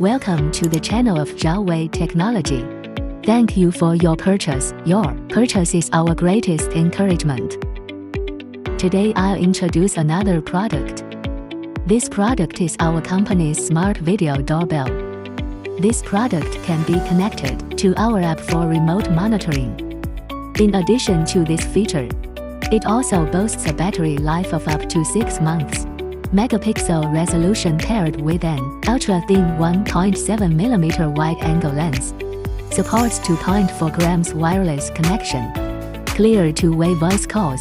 Welcome to the channel of Xiaowei Technology. Thank you for your purchase. Your purchase is our greatest encouragement. Today I'll introduce another product. This product is our company's smart video doorbell. This product can be connected to our app for remote monitoring. In addition to this feature, it also boasts a battery life of up to 6 months. Megapixel resolution paired with an ultra-thin 1.7mm wide-angle lens. Supports 2.4 grams wireless connection. Clear two-way voice calls.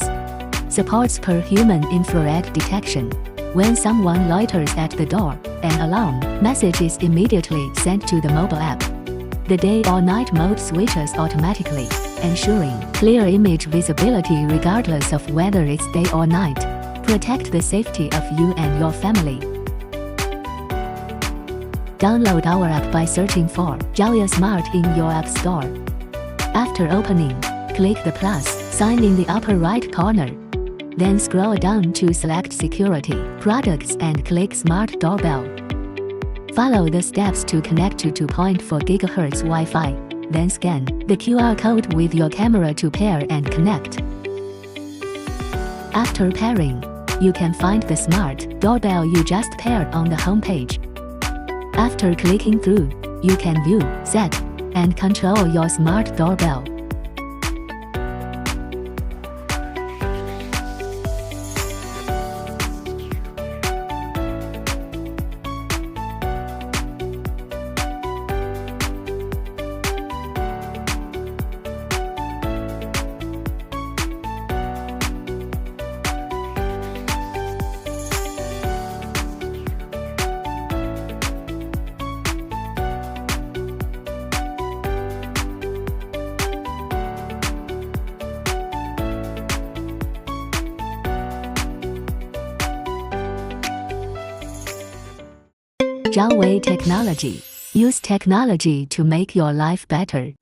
Supports per human infrared detection. When someone loiters at the door, an alarm message is immediately sent to the mobile app. The day or night mode switches automatically, ensuring clear image visibility regardless of whether it's day or night. Protect the safety of you and your family. Download our app by searching for Xiaowei Smart in your app store. After opening, click the plus sign in the upper right corner. Then scroll down to select Security, Products and click Smart Doorbell. Follow the steps to connect to 2.4 GHz Wi-Fi. Then scan the QR code with your camera to pair and connect. After pairing, you can find the smart doorbell you just paired on the home page. After clicking through, you can view, set, and control your smart doorbell. Xiaowei Technology. Use technology to make your life better.